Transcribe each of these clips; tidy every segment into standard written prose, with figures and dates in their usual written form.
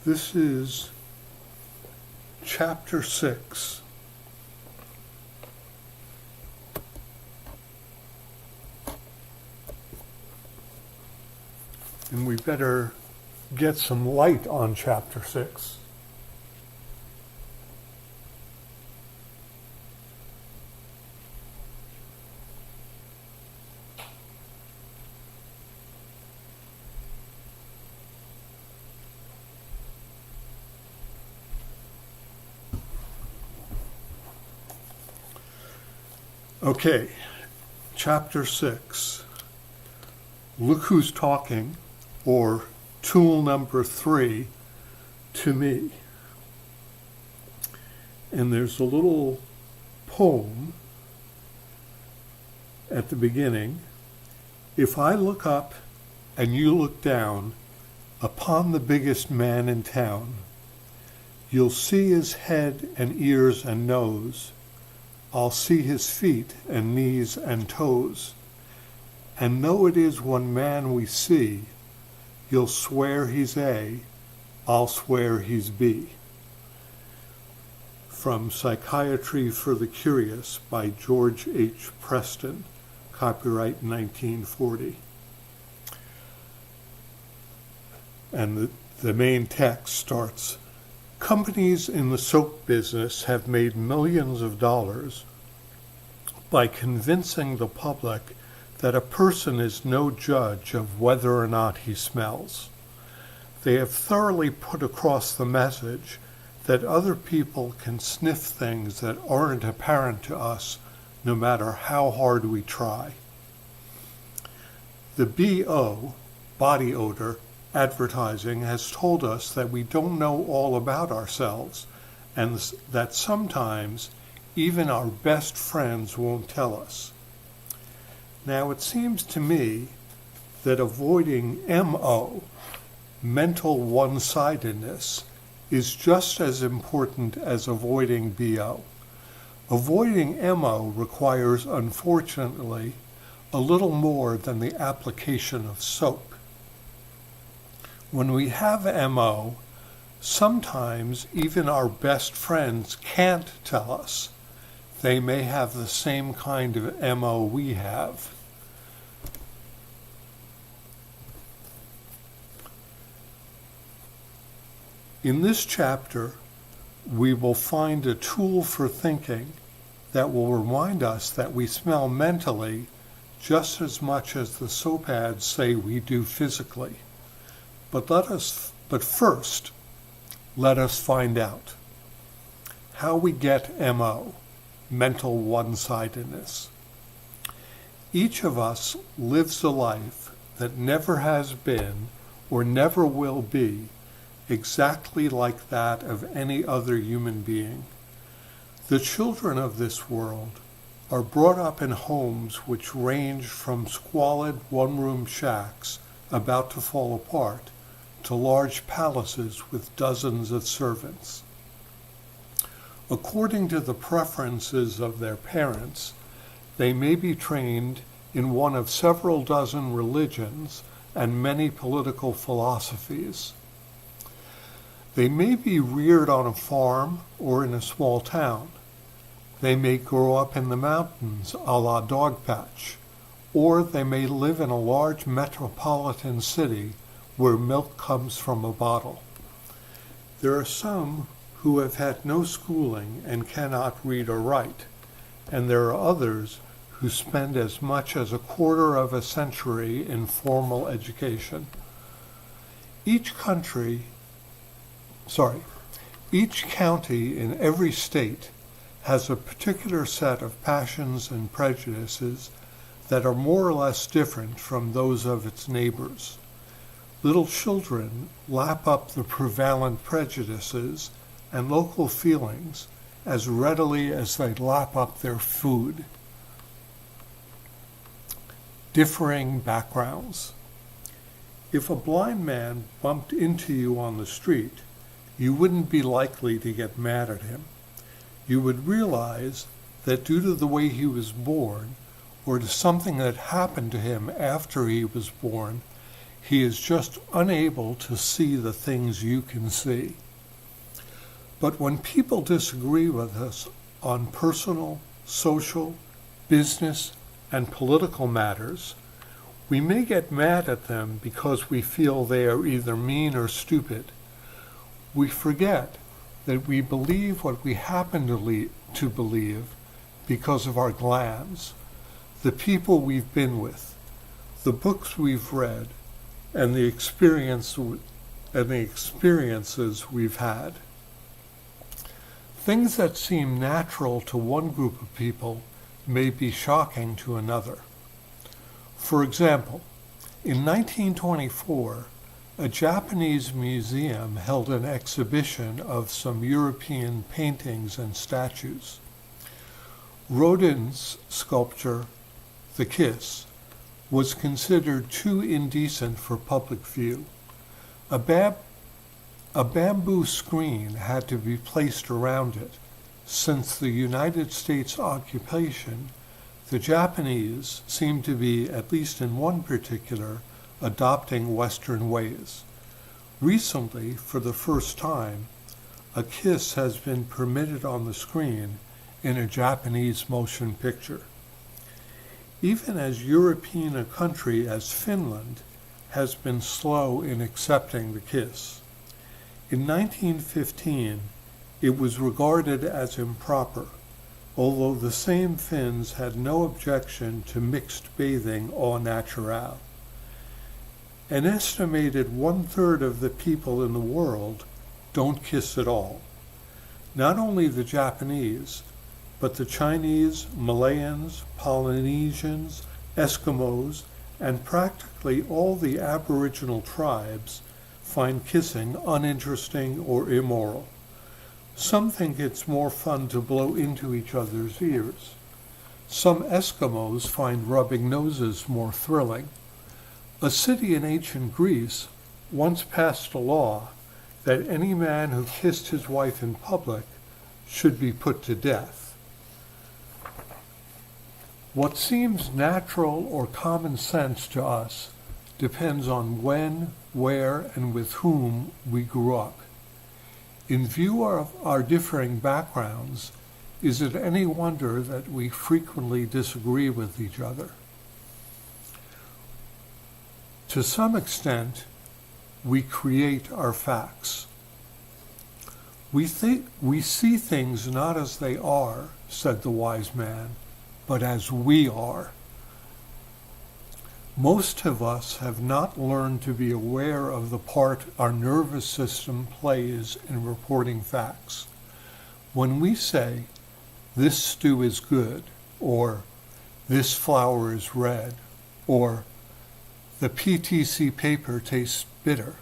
This is Chapter 6. And we better get some light on Chapter 6. Okay, Chapter 6. Look who's talking, or tool number 3, to me. And there's a little poem at the beginning. If I look up and you look down upon the biggest man in town, you'll see his head and ears and nose. I'll see his feet and knees and toes. And though it is one man we see, you'll swear he's A, I'll swear he's B. From Psychiatry for the Curious by George H. Preston, copyright 1940. And the main text starts, companies in the soap business have made millions of dollars by convincing the public that a person is no judge of whether or not he smells. They have thoroughly put across the message that other people can sniff things that aren't apparent to us, no matter how hard we try. The BO, body odor, advertising has told us that we don't know all about ourselves, and that sometimes even our best friends won't tell us. Now it seems to me that avoiding MO, mental one-sidedness, is just as important as avoiding BO. Avoiding MO requires, unfortunately, a little more than the application of soap. When we have MO, sometimes even our best friends can't tell us. They may have the same kind of MO we have. In this chapter, we will find a tool for thinking that will remind us that we smell mentally just as much as the soap ads say we do physically. But first, let us find out how we get MO, mental one-sidedness. Each of us lives a life that never has been or never will be exactly like that of any other human being. The children of this world are brought up in homes which range from squalid one-room shacks about to fall apart to large palaces with dozens of servants. According to the preferences of their parents, they may be trained in one of several dozen religions and many political philosophies. They may be reared on a farm or in a small town. They may grow up in the mountains a la Dogpatch, or they may live in a large metropolitan city where milk comes from a bottle. There are some who have had no schooling and cannot read or write, and there are others who spend as much as a quarter of a century in formal education. Each county in every state has a particular set of passions and prejudices that are more or less different from those of its neighbors. Little children lap up the prevalent prejudices and local feelings as readily as they lap up their food. Differing backgrounds. If a blind man bumped into you on the street, you wouldn't be likely to get mad at him. You would realize that due to the way he was born, or to something that happened to him after he was born, He is just unable to see the things you can see. But when people disagree with us on personal, social, business, and political matters, we may get mad at them because we feel they are either mean or stupid. We forget that we believe what we happen to believe because of our glands, the people we've been with, the books we've read, and the experiences we've had. Things that seem natural to one group of people may be shocking to another. For example, in 1924, a Japanese museum held an exhibition of some European paintings and statues. Rodin's sculpture, The Kiss, was considered too indecent for public view. A bamboo screen had to be placed around it. Since the United States occupation, the Japanese seem to be, at least in one particular, adopting Western ways. Recently, for the first time, a kiss has been permitted on the screen in a Japanese motion picture. Even as European a country as Finland has been slow in accepting the kiss. In 1915, it was regarded as improper, although the same Finns had no objection to mixed bathing au naturel. An estimated 1/3 of the people in the world don't kiss at all. Not only the Japanese, but the Chinese, Malayans, Polynesians, Eskimos, and practically all the Aboriginal tribes find kissing uninteresting or immoral. Some think it's more fun to blow into each other's ears. Some Eskimos find rubbing noses more thrilling. A city in ancient Greece once passed a law that any man who kissed his wife in public should be put to death. What seems natural or common sense to us depends on when, where, and with whom we grew up. In view of our differing backgrounds, is it any wonder that we frequently disagree with each other? To some extent, we create our facts. We see things not as they are, said the wise man, but as we are. Most of us have not learned to be aware of the part our nervous system plays in reporting facts. When we say, "This stew is good," or "This flour is red," or "The PTC paper tastes bitter,"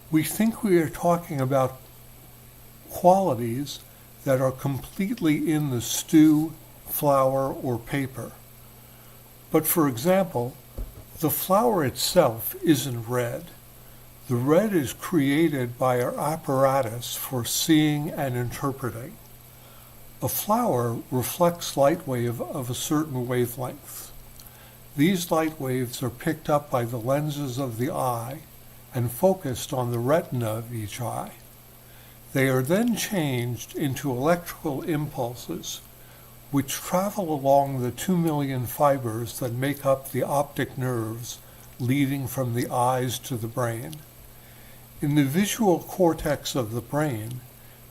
we think we are talking about qualities that are completely in the stew, flour, or paper. But for example, the flour itself isn't red. The red is created by our apparatus for seeing and interpreting. A flower reflects light wave of a certain wavelength. These light waves are picked up by the lenses of the eye and focused on the retina of each eye. They are then changed into electrical impulses, which travel along the 2 million fibers that make up the optic nerves leading from the eyes to the brain. In the visual cortex of the brain,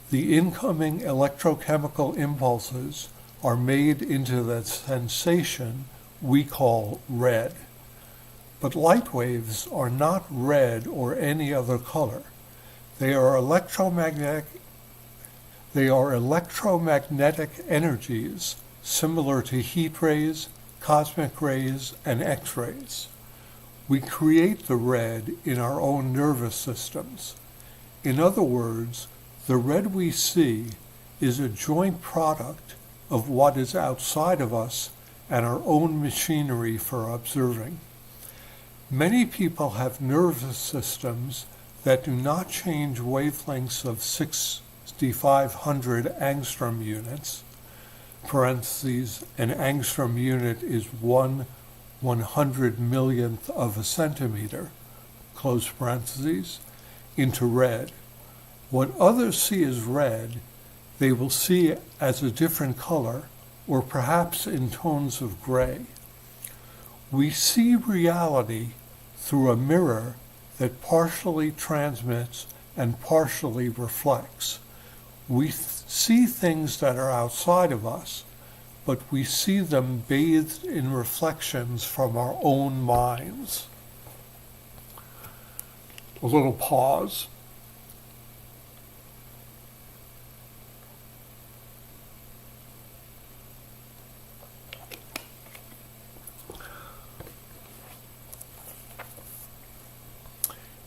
the incoming electrochemical impulses are made into the sensation we call red. But light waves are not red or any other color. They are electromagnetic energies similar to heat rays, cosmic rays, and X-rays. We create the red in our own nervous systems. In other words, the red we see is a joint product of what is outside of us and our own machinery for observing. Many people have nervous systems that do not change wavelengths of 6,500 angstrom units, parentheses, an angstrom unit is 1/100 millionth of a centimeter, close parentheses, into red. What others see as red, they will see as a different color, or perhaps in tones of gray. We see reality through a mirror that partially transmits and partially reflects. We see things that are outside of us, but we see them bathed in reflections from our own minds. A little pause.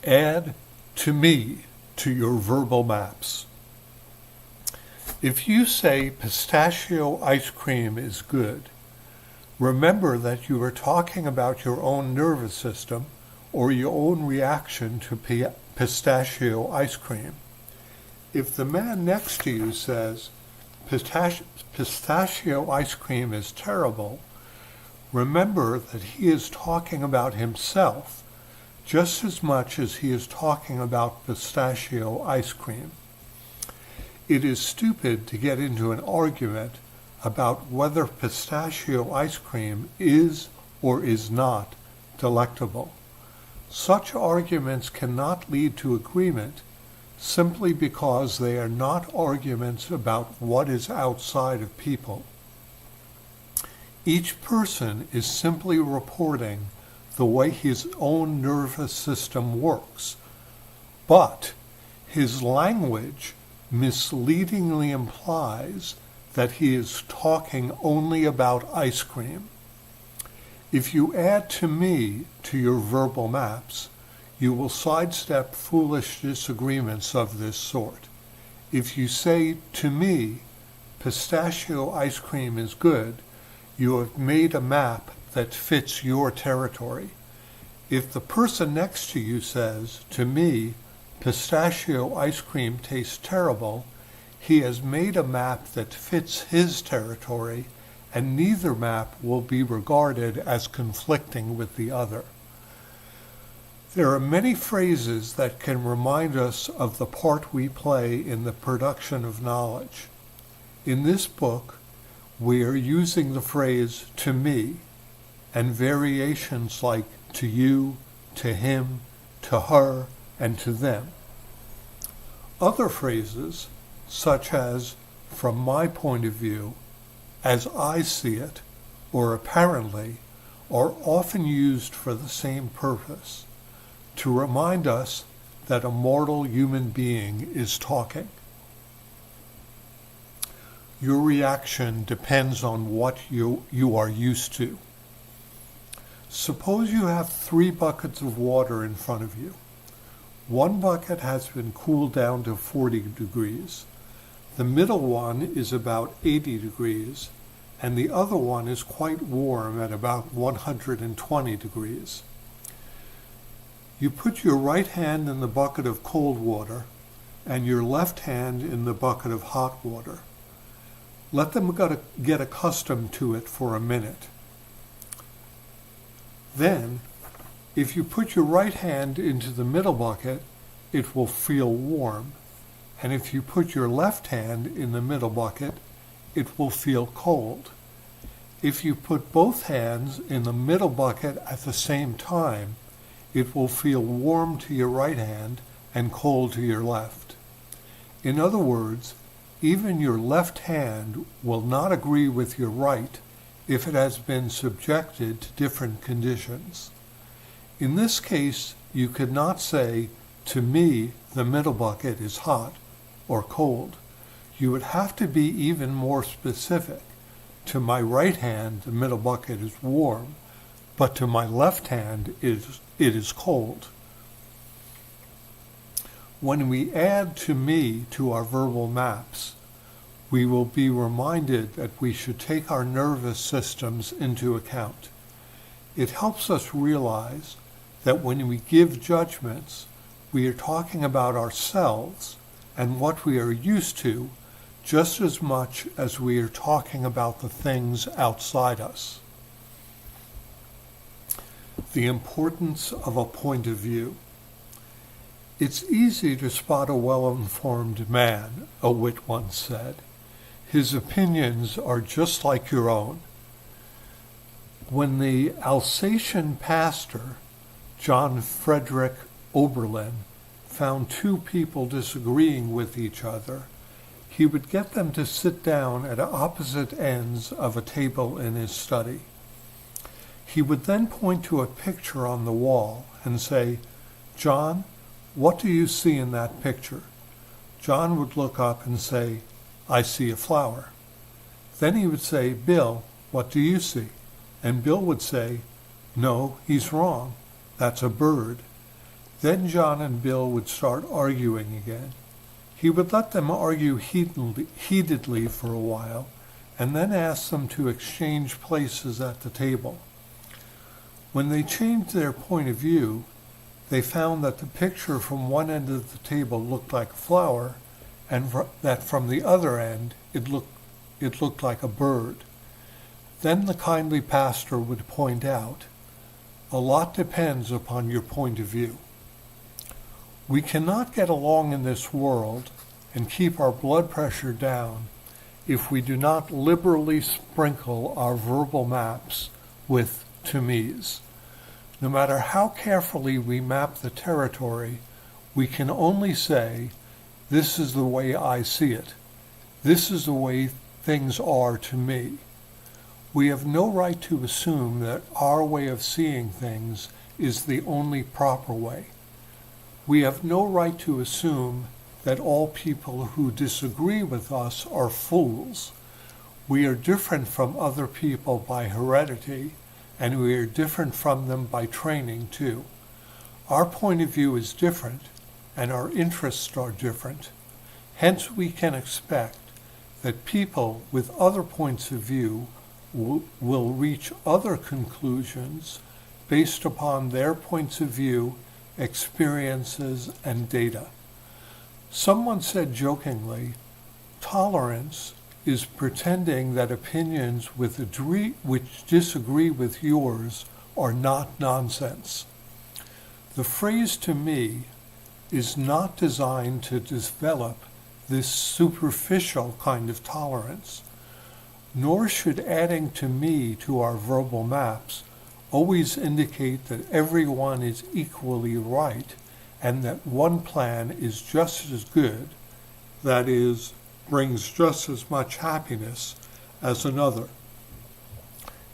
Add "to me" to your verbal maps. If you say pistachio ice cream is good, remember that you are talking about your own nervous system or your own reaction to pistachio ice cream. If the man next to you says pistachio ice cream is terrible, remember that he is talking about himself just as much as he is talking about pistachio ice cream. It is stupid to get into an argument about whether pistachio ice cream is or is not delectable. Such arguments cannot lead to agreement simply because they are not arguments about what is outside of people. Each person is simply reporting the way his own nervous system works, but his language misleadingly implies that he is talking only about ice cream. If you add "to me" to your verbal maps, you will sidestep foolish disagreements of this sort. If you say "to me, pistachio ice cream is good," you have made a map that fits your territory. If the person next to you says "to me, pistachio ice cream tastes terrible," he has made a map that fits his territory, and neither map will be regarded as conflicting with the other. There are many phrases that can remind us of the part we play in the production of knowledge. In this book, we are using the phrase "to me" and variations like "to you," "to him," "to her," and "to them." Other phrases, such as "from my point of view," "as I see it," or "apparently," are often used for the same purpose, to remind us that a mortal human being is talking. Your reaction depends on what you are used to. Suppose you have 3 buckets of water in front of you. One bucket has been cooled down to 40 degrees. The middle one is about 80 degrees, and the other one is quite warm at about 120 degrees. You put your right hand in the bucket of cold water and your left hand in the bucket of hot water. Let them get accustomed to it for a minute. Then, if you put your right hand into the middle bucket, it will feel warm. And if you put your left hand in the middle bucket, it will feel cold. If you put both hands in the middle bucket at the same time, it will feel warm to your right hand and cold to your left. In other words, even your left hand will not agree with your right if it has been subjected to different conditions. In this case, you could not say, "To me, the middle bucket is hot," or cold. You would have to be even more specific. To my right hand, the middle bucket is warm, but to my left hand, it is cold. When we add "to me" to our verbal maps, we will be reminded that we should take our nervous systems into account. It helps us realize that when we give judgments, we are talking about ourselves and what we are used to just as much as we are talking about the things outside us. The importance of a point of view. "It's easy to spot a well-informed man," a wit once said. "His opinions are just like your own." When the Alsatian pastor, John Frederick Oberlin, found two people disagreeing with each other, he would get them to sit down at opposite ends of a table in his study. He would then point to a picture on the wall and say, "John, what do you see in that picture?" John would look up and say, "I see a flower." Then he would say, "Bill, what do you see?" And Bill would say, "No, he's wrong. That's a bird." Then John and Bill would start arguing again. He would let them argue heatedly for a while, and then ask them to exchange places at the table. When they changed their point of view, they found that the picture from one end of the table looked like a flower, and that from the other end it looked like a bird. Then the kindly pastor would point out, "A lot depends upon your point of view." We cannot get along in this world and keep our blood pressure down if we do not liberally sprinkle our verbal maps with to-me's. No matter how carefully we map the territory, we can only say, "This is the way I see it. This is the way things are to me." We have no right to assume that our way of seeing things is the only proper way. We have no right to assume that all people who disagree with us are fools. We are different from other people by heredity, and we are different from them by training too. Our point of view is different, and our interests are different. Hence we can expect that people with other points of view will reach other conclusions based upon their points of view, experiences, and data. Someone said jokingly, "Tolerance is pretending that opinions which disagree with yours are not nonsense." The phrase "to me" is not designed to develop this superficial kind of tolerance, nor should adding "to me" to our verbal maps always indicate that everyone is equally right and that one plan is just as good, that is, brings just as much happiness as another.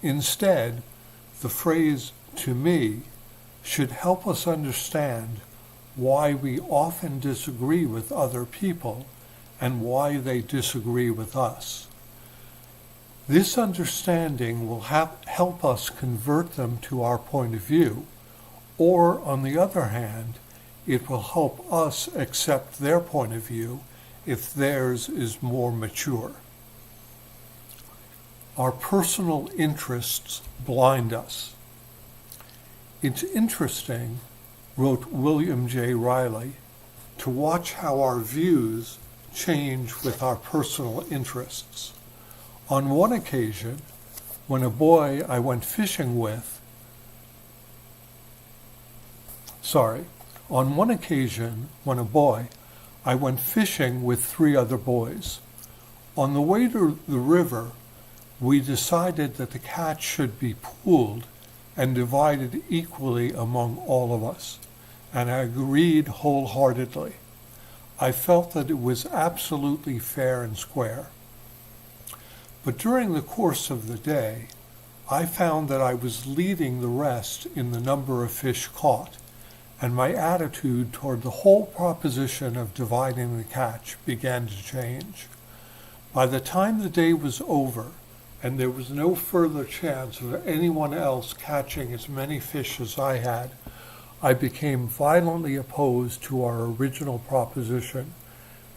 Instead, the phrase "to me" should help us understand why we often disagree with other people and why they disagree with us. This understanding will help us convert them to our point of view, or, on the other hand, it will help us accept their point of view if theirs is more mature. Our personal interests blind us. "It's interesting," wrote William J. Riley, "to watch how our views change with our personal interests. On one occasion, when a boy I went fishing with, On one occasion, when a boy, I went fishing with 3 other boys. On the way to the river, we decided that the catch should be pooled and divided equally among all of us, and I agreed wholeheartedly. I felt that it was absolutely fair and square. But during the course of the day, I found that I was leading the rest in the number of fish caught, and my attitude toward the whole proposition of dividing the catch began to change. By the time the day was over, and there was no further chance of anyone else catching as many fish as I had, I became violently opposed to our original proposition,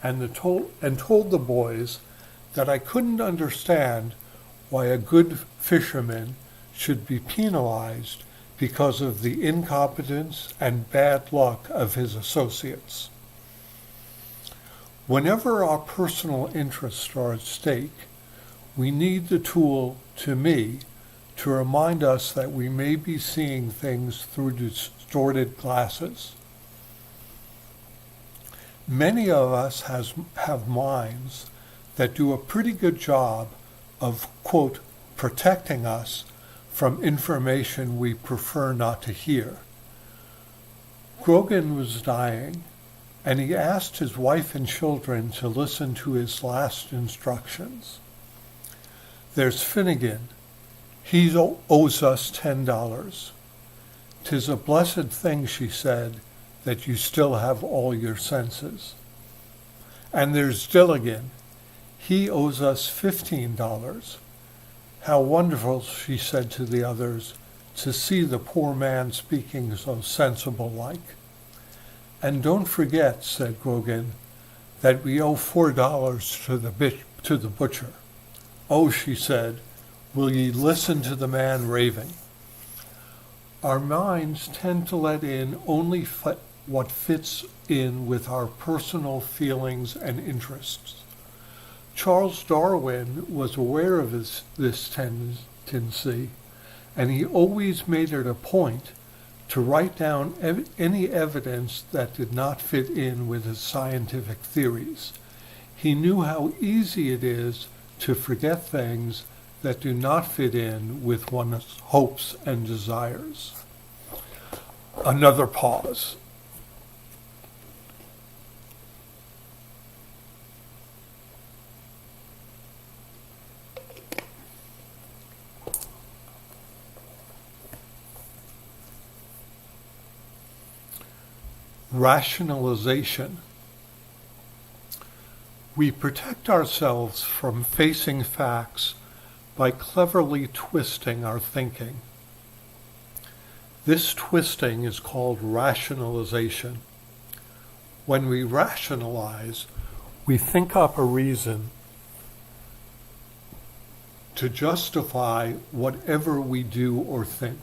and told the boys that I couldn't understand why a good fisherman should be penalized because of the incompetence and bad luck of his associates. Whenever our personal interests are at stake, we need the tool "to me" to remind us that we may be seeing things through distorted glasses. Many of us have minds that do a pretty good job of, quote, protecting us from information we prefer not to hear. Grogan was dying, and he asked his wife and children to listen to his last instructions. There's Finnegan. He owes us $10. 'Tis a blessed thing, she said, that you still have all your senses. And there's Dilligan. He owes us $15. How wonderful, she said to the others, to see the poor man speaking so sensible-like. And don't forget, said Grogan, that we owe $4 to the butcher. Oh, she said, will ye listen to the man raving? Our minds tend to let in only what fits in with our personal feelings and interests. Charles Darwin was aware of this tendency, and he always made it a point to write down any evidence that did not fit in with his scientific theories. He knew how easy it is to forget things that do not fit in with one's hopes and desires. Another pause. Rationalization. We protect ourselves from facing facts by cleverly twisting our thinking. This twisting is called rationalization. When we rationalize, we think up a reason to justify whatever we do or think.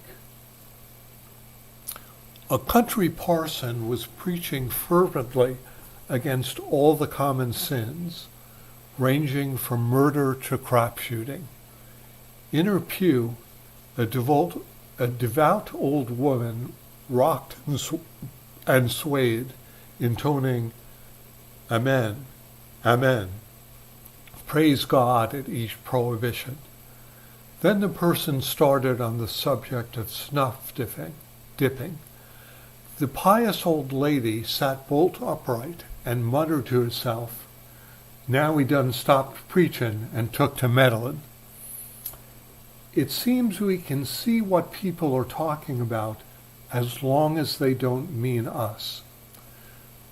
A country parson was preaching fervently against all the common sins, ranging from murder to crap shooting. In her pew, a devout old woman rocked and swayed, intoning, Amen, Amen, praise God at each prohibition. Then the person started on the subject of snuff dipping. The pious old lady sat bolt upright and muttered to herself, now he done stopped preachin' and took to meddlin'. It seems we can see what people are talking about as long as they don't mean us.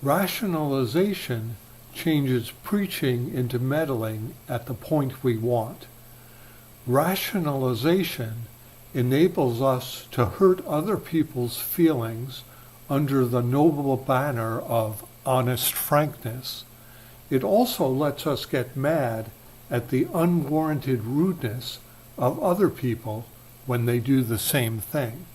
Rationalization changes preaching into meddling at the point we want. Rationalization enables us to hurt other people's feelings under the noble banner of honest frankness. It also lets us get mad at the unwarranted rudeness of other people when they do the same thing.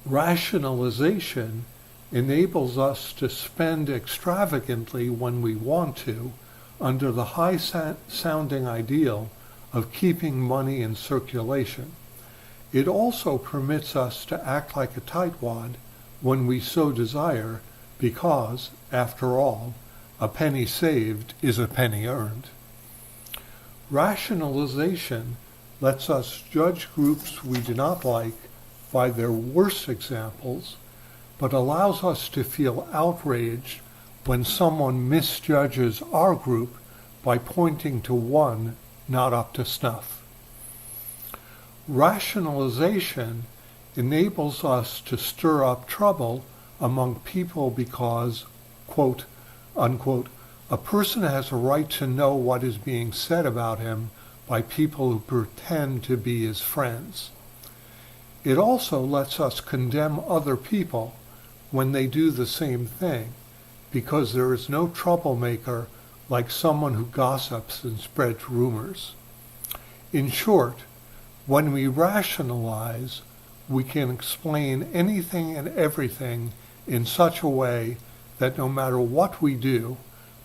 Rationalization enables us to spend extravagantly when we want to, under the high-sounding ideal of keeping money in circulation. It also permits us to act like a tightwad when we so desire, because, after all, a penny saved is a penny earned. Rationalization lets us judge groups we do not like by their worst examples, but allows us to feel outraged when someone misjudges our group by pointing to one not up to snuff. Rationalization enables us to stir up trouble among people because, quote, unquote, a person has a right to know what is being said about him by people who pretend to be his friends. It also lets us condemn other people when they do the same thing, because there is no troublemaker like someone who gossips and spreads rumors. In short, when we rationalize, we can explain anything and everything in such a way that no matter what we do,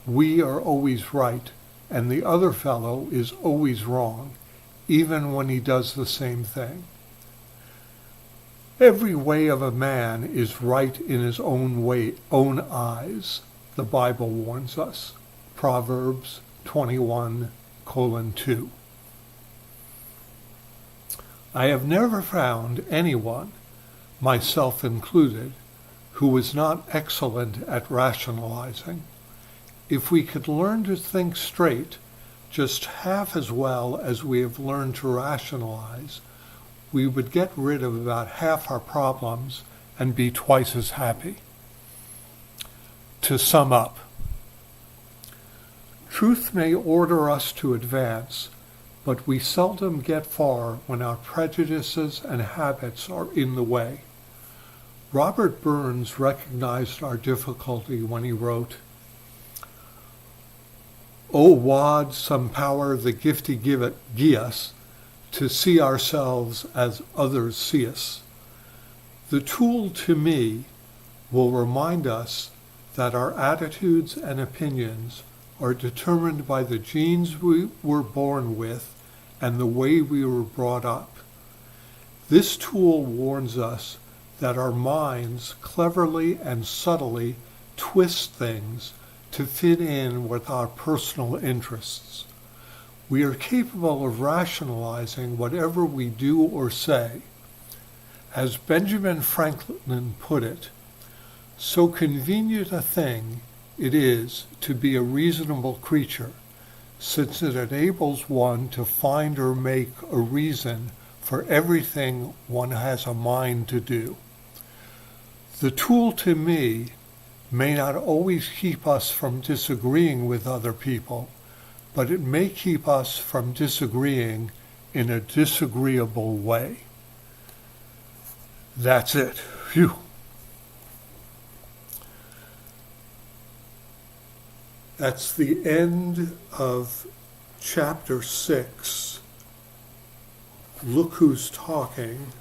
we are always right and the other fellow is always wrong, even when he does the same thing. Every way of a man is right in his own eyes, the Bible warns us. Proverbs 21:2. I have never found anyone, myself included, who was not excellent at rationalizing. If we could learn to think straight just half as well as we have learned to rationalize, we would get rid of about half our problems and be twice as happy. To sum up, truth may order us to advance, but we seldom get far when our prejudices and habits are in the way. Robert Burns recognized our difficulty when he wrote, "O wad some power the gifty give it gie us, to see ourselves as others see us." The tool to me will remind us that our attitudes and opinions are determined by the genes we were born with and the way we were brought up. This tool warns us that our minds cleverly and subtly twist things to fit in with our personal interests. We are capable of rationalizing whatever we do or say. As Benjamin Franklin put it, so convenient a thing it is to be a reasonable creature, since it enables one to find or make a reason for everything one has a mind to do. The tool to me may not always keep us from disagreeing with other people, but it may keep us from disagreeing in a disagreeable way. That's it. Phew. That's the end of chapter 6. Look who's talking.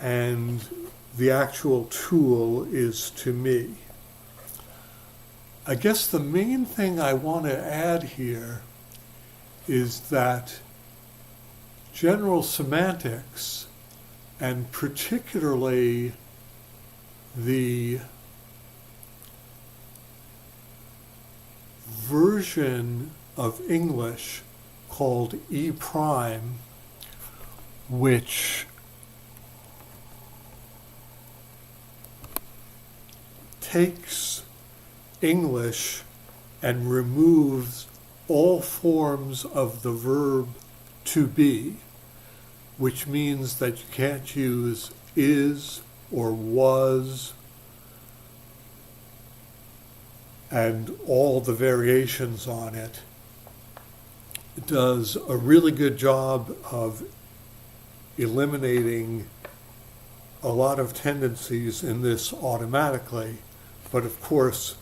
And the actual tool is to me. I guess the main thing I want to add here is that general semantics, and particularly the version of English called E prime, which takes English and removes all forms of the verb to be, which means that you can't use is or was and all the variations on it. It does a really good job of eliminating a lot of tendencies in this automatically, but of course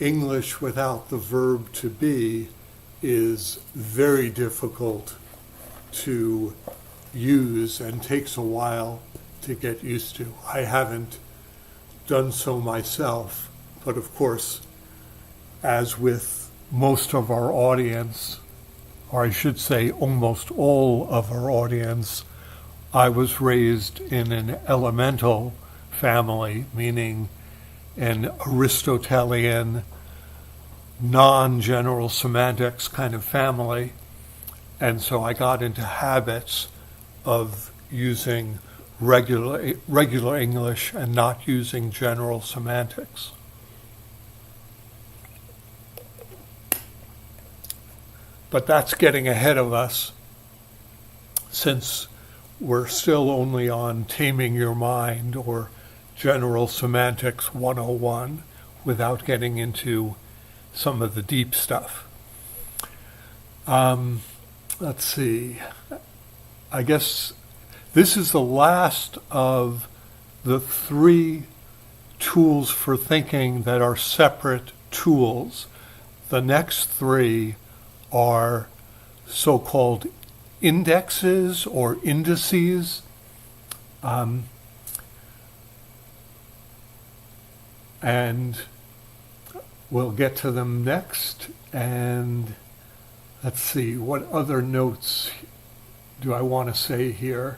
English without the verb to be is very difficult to use and takes a while to get used to. I haven't done so myself, but of course, as with most of our audience, or I should say almost all of our audience, I was raised in an elemental family, meaning an Aristotelian, non-general semantics kind of family. And so I got into habits of using regular English and not using general semantics. But that's getting ahead of us, since we're still only on Taming Your Mind or General Semantics 101 without getting into some of the deep stuff. Let's see. I guess this is the last of the 3 tools for thinking that are separate tools. The next 3 are so-called indexes or indices. And we'll get to them next. And let's see, what other notes do I want to say here?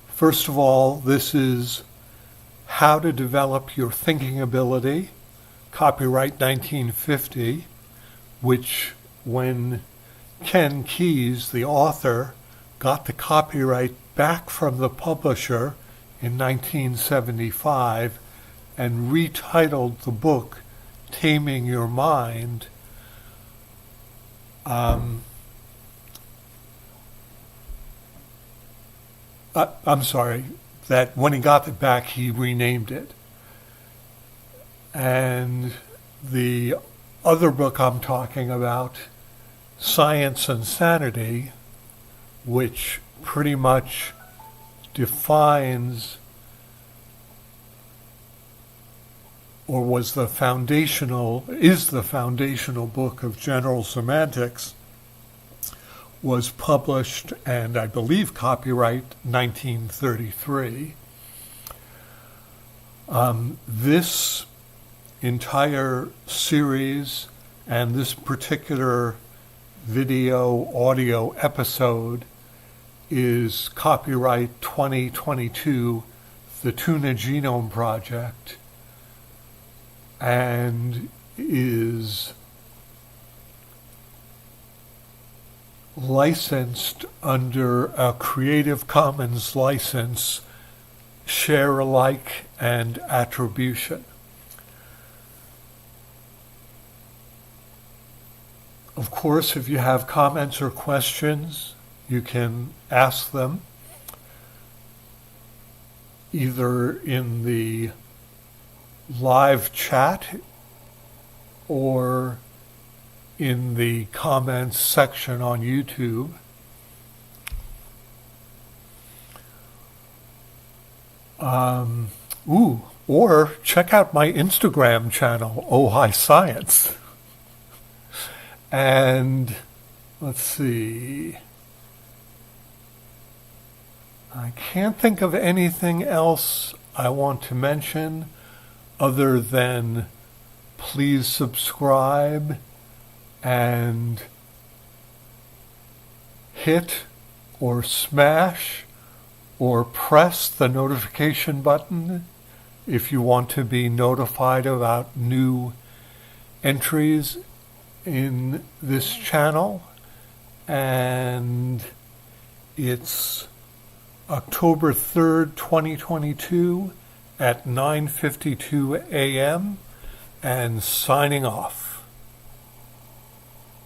First of all, this is How to Develop Your Thinking Ability, copyright 1950, which when Ken Keyes, the author, got the copyright back from the publisher in 1975 and retitled the book Taming Your Mind, I'm sorry, that when he got it back, he renamed it. And the other book I'm talking about, Science and Sanity, which pretty much defines or is the foundational book of general semantics, was published and I believe copyright 1933. This entire series and this particular video audio episode is copyright 2022, the Tuna Genome Project, and is licensed under a Creative Commons license, share alike and attribution. Of course, if you have comments or questions, you can ask them either in the live chat or in the comments section on YouTube. Or check out my Instagram channel, Oh Hi Science. And let's see. I can't think of anything else I want to mention other than please subscribe and hit or smash or press the notification button if you want to be notified about new entries in this channel. And it's October 3rd, 2022 at 9:52 a.m. and signing off.